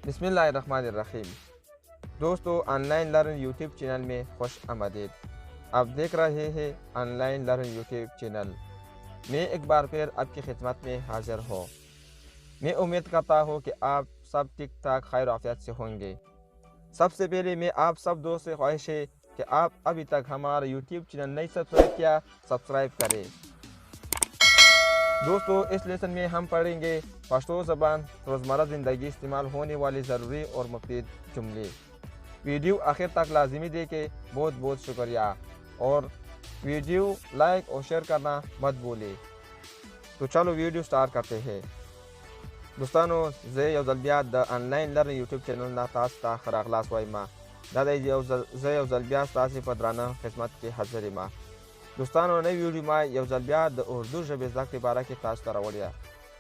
बिस्मिल्लाहिर्रहमानिर्रहीम। दोस्तों, online learn YouTube channel में खुश आमदीद। आप देख रहे हैं ऑनलाइन लर्न यूट्यूब चैनल। मैं एक बार फिर आपकी खिदमत में हाजिर हूँ। मैं उम्मीद करता हूँ कि आप सब ठीक ठाक खैर आफियत से होंगे। सबसे पहले मैं आप सब दोस्त से ख्वाहिश है कि आप अभी तक हमारा यूट्यूब चैनल नहीं सब्सक्राइब किया, सब्सक्राइब करें। दोस्तों, इस लेसन में हम पढ़ेंगे पश्तो ज़बान रोज़मर्रा ज़िंदगी इस्तेमाल होने वाले ज़रूरी और मुफीद जुमले। वीडियो आखिर तक लाजमी देखें। बहुत बहुत शुक्रिया, और वीडियो लाइक और शेयर करना मत भूलें। तो चलो वीडियो स्टार्ट करते हैं। दोस्तों, زه یو ځل بیا د آنلاین لرنینګ یوټیوب چینل نه تاسو ته ښه راغلاست وایم. زه یو ځل بیا ستاسو په درانه خدمت کې حاضر یم. دوستانو، نوې ویډیو ما یو ځل بیا د اردو ژبې زده کړې باره کې تاسو ته راوړې ده.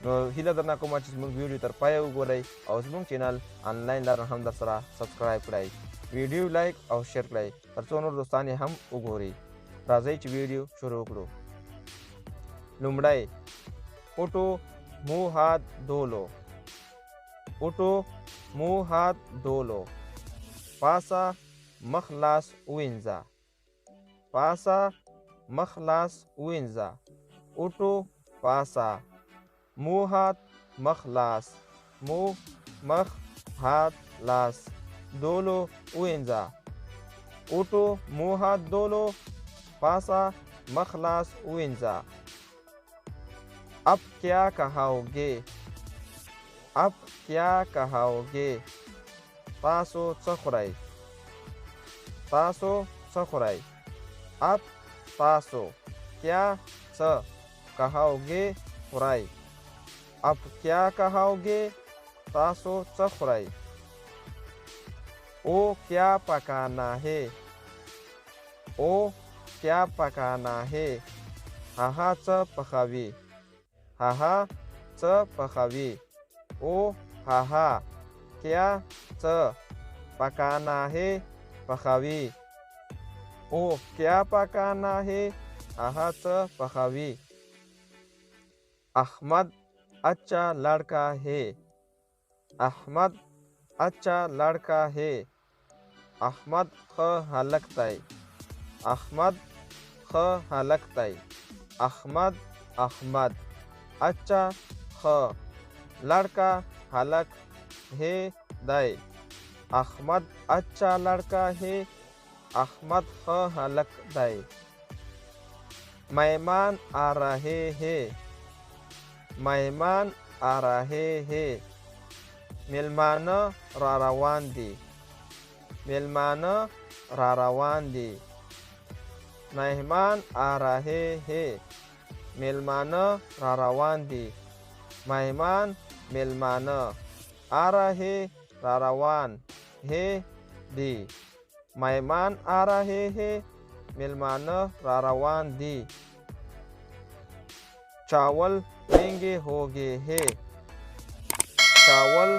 نو هیله درنه کوم چې زموږ ویډیو تر پایه وګورئ او زموږ چینل آنلاین لرنینګ هم درسره سبسکرایب کړئ. ویډیو لایک او شیر کړئ تر څو نور دوستان یې هم وګوري. راځئ چې ویډیو شروع کړو. لومړی اوټو मुँह हाथ धो लो. उठो मुँह हाथ धो लो. पासा मखलास उइंजा. पासा मखलास उइंजा. उठो पासा. मुँह हाथ मखलास. मुँह मख हाथ लास. धो लो उइंजा. उठो मुँह हाथ धो लो. पासा मखलास उइंजा. अब क्या कहोगे? अब क्या कहोगे? तासो चखुराई. तासो चखुराई. अब तासो क्या च कहोगे खुराई. अब क्या कहोगे? तासो चखुराई. ओ क्या पकाना है? ओ क्या पकाना है? हाहा च पकावी. हाहा च पकावी. ओ हाहा क्या च पकाना है? पकावी. ओ क्या पकाना है? हाहा च पकावी. अहमद अच्छा लड़का है. अहमद अच्छा लड़का है. अहमद ख हलकताई. अहमद ख हलकताई. अहमद अहमद अच्छा ख लड़का हलक है दाई. अहमद अच्छा लड़का है. अहमद ख हलक दाई. मेहमान आ रहे हैं. मेहमान आ रहे हैं. मेलमान रारवान दी. मेलमान रारवान दी. मेहमान आ रहे हैं. मेलमान रारवान दी. मेहमान मेलमान आ रहे रारवान है दी. मेहमान आ रहे हैं. मेलमान रारवान दी. चावल महंगे हो गए हैं. चावल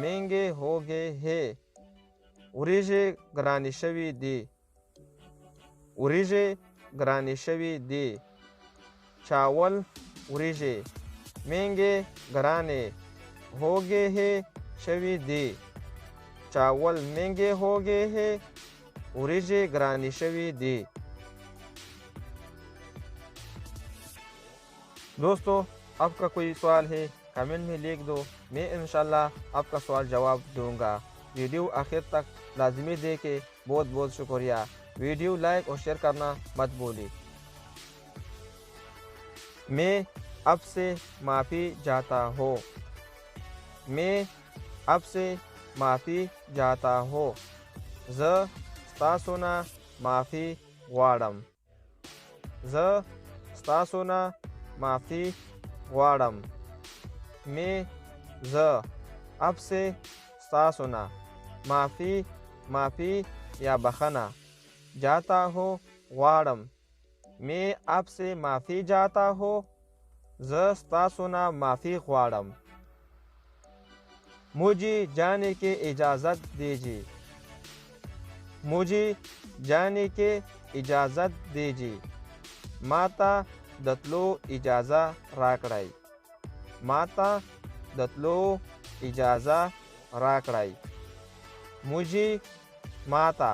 महंगे हो गए हैं. उरीजे ग्रानी शवी दी. उरीजे ग्रानी शवी दी. चावल उरीजे महंगे घराने हो गए हैं शवी दी. चावल महंगे हो गए हैं. उरीजे घरानी शवी दी. दोस्तों, आपका कोई सवाल है कमेंट में लिख दो. मैं इंशाल्लाह आपका सवाल जवाब दूंगा. वीडियो आखिर तक लाजमी देखें. बहुत बहुत शुक्रिया. वीडियो लाइक और शेयर करना मत भूलिए. मैं अब से माफ़ी चाहता हूँ. मैं अब से माफ़ी चाहता हूँ. ज स्तासोना माफ़ी वाड़म. ज स्तासोना माफ़ी वाड़म. मैं ज अब से स्तासोना माफ़ी या बखना जाता हूँ वाड़म. मैं आपसे माफ़ी चाहता हूँ. ज स्तासोना माफ़ी ख्वाड़म. मुझे जाने की इजाज़त दीजिए. मुझे जाने की इजाज़त दीजिए. माता दतलो इजाज़ा राकड़ाई. माता दतलो इजाज़ा राकड़ाई। मुझे माता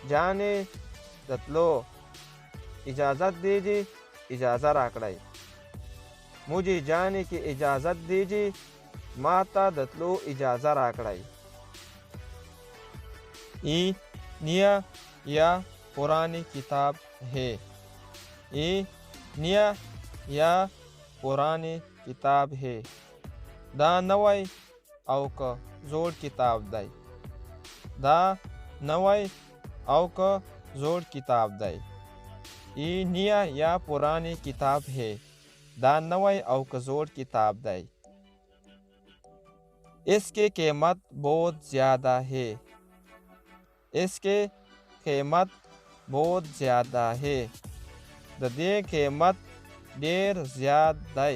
जाने दतलो इजाज़त दीजिए, इजाज़त राकड़ाई। मुझे जाने की इजाज़त दीजिए, माता दतलो इजाज़त राकड़ाई। ई निया या पुरानी किताब है। ई निया या पुरानी किताब है। दा नवाई औक जोड़ किताब दाई। दा नवाई औक जोड़ किताब दाई। ई निया या पुरानी किताब है। दा नवाई औक जोड़ किताब दाई। इसकी कीमत बहुत ज़्यादा है। इसके कीमत बहुत ज़्यादा है। ददे कीमत देर ज़्यादा।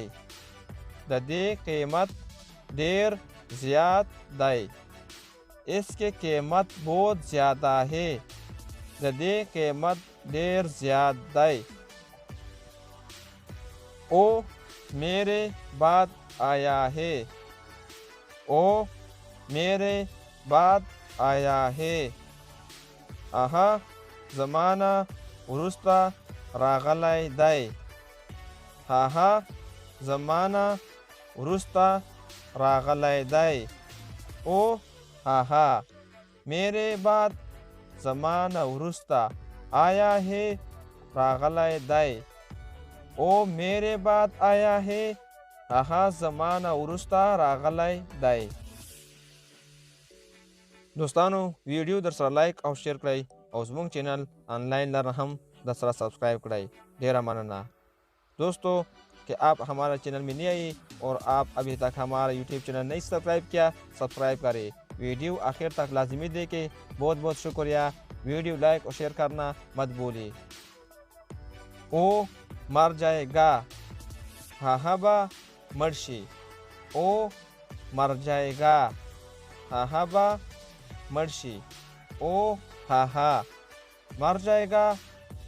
ददे कीमत देर ज़्यादा। इसके कीमत बहुत ज़्यादा है। ददे कीमत देर ज़्यादा। ओ मेरे बाद आया है। ओ मेरे बाद आया है। आहा ज़माना उरुस्ता रागलाई दाई। हाहा ज़माना उरुस्ता रागलाई दाई। ओ हाहा मेरे बाद ज़माना उरुस्ता आया है रागलाई दाई। ओ मेरे बाद आया है हाहा ज़माना उरुस्ता रागलाई दाई। दोस्तानो वीडियो दरसरा लाइक और शेयर कराई और ज़मूंग चैनल ऑनलाइन लर्नहम दरसरा सब्सक्राइब कराई। ढेरा मानना दोस्तों कि आप हमारा चैनल में नहीं आई और आप अभी तक हमारा यूट्यूब चैनल नहीं सब्सक्राइब किया, सब्सक्राइब करें। वीडियो आखिर तक लाजमी देखें। बहुत बहुत शुक्रिया। वीडियो लाइक और शेयर करना मत भूलिए। ओ मर जाएगा हाहाबा मर्शी। ओ मर जाएगा हाहाबा मर्शी। ओ हाहा मर जाएगा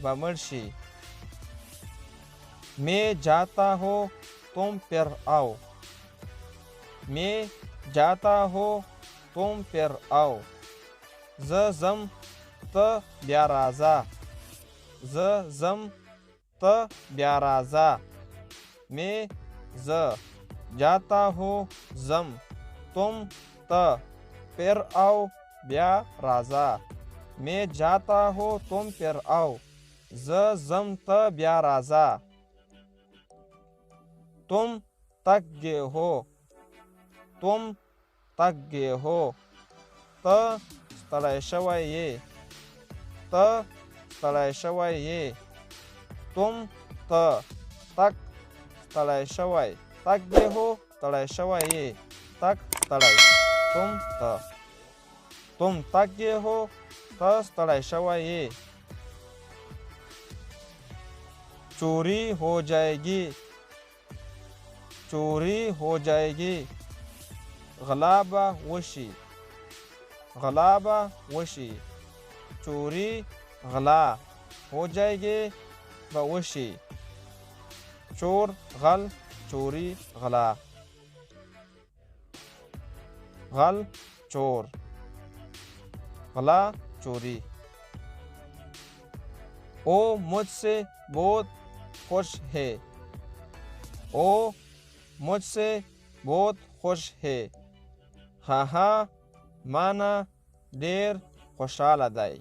व मर्शी। मैं जाता हूँ तुम फिर आओ। मैं जाता हूँ तुम फिर आओ। ज़म त ब्याराजा। ज़म त ब्याराजा। मैं जाता हूँ ज़म तुम त फिर आओ ब्या राजा। मैं जाता हूँ तुम फिर आओ ज़म त ब्या राजा। तुम तक गे हो। तुम तक गे हो त स्तड़य शवय ये। त स्तड़य शवय ये। तुम त तक स्तड़य शवय। तक गे हो तड़य शवय ये। तक स्तड़य तुम तक गे हो त स्तड़य शवय ये। चोरी हो जाएगी। चोरी हो जाएगी। गलाबा वशी। गलाबा वशी। चोरी गला हो जाएगी बवशी। चोर गल चोरी गला। गल चोर गला चोरी। ओ मुझसे बहुत खुश है। ओ मुझसे बहुत खुश है। हाहा माना देर खुशाल दाई।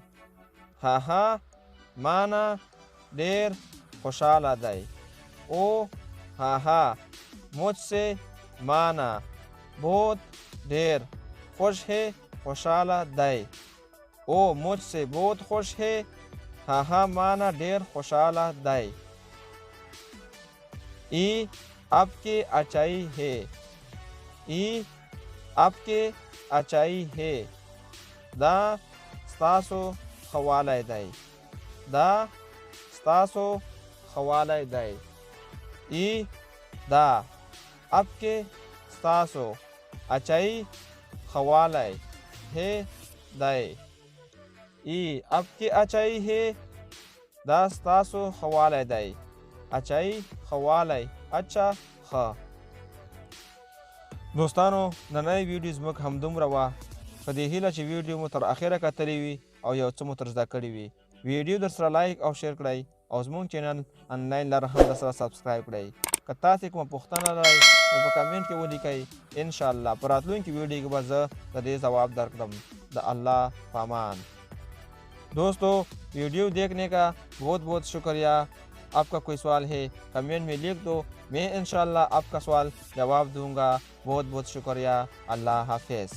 हाहा माना देर खुशाल दाई। ओ हाहा मुझसे माना बहुत देर खुश है खुशाल दाई। ओ मुझसे बहुत खुश है हाहा माना देर खुशाल दाई। ई आपके अचाई है। ई आपके अचाई है। दा स्तासो खवालय दाई। दा स्तासो खवालय दाई। ई दा आपके स्तासो अचाई खवालय है दाई। ई आपके अचाई है दा स्तासो खवालय दाई। अचाई खवालय अच्छा ख। دوستانو نننۍ ویډیو زموږ همدومره وه. په دې هیله چې ویډیو مو تر اخره کتلې وي او یو څه مو تر زده کړي وي. ویډیو در سره لایک او شیر کړئ او زموږ چینل انلاین لره هم در سره سبسکرایب کړئ. که تاسې کومه پوښتنه لرئ نو په کمنټ کې ولیکئ. انشاءالله په راتلونکي ویډیو کې به زه د دې ځواب درکړم. د الله په امان. दोस्तों वीडियो देखने का बहुत बहुत शुक्रिया. आपका कोई सवाल है कमेंट में लिख दो, मैं इंशाल्लाह आपका सवाल जवाब दूंगा. बहुत बहुत शुक्रिया. अल्लाह हाफिज़.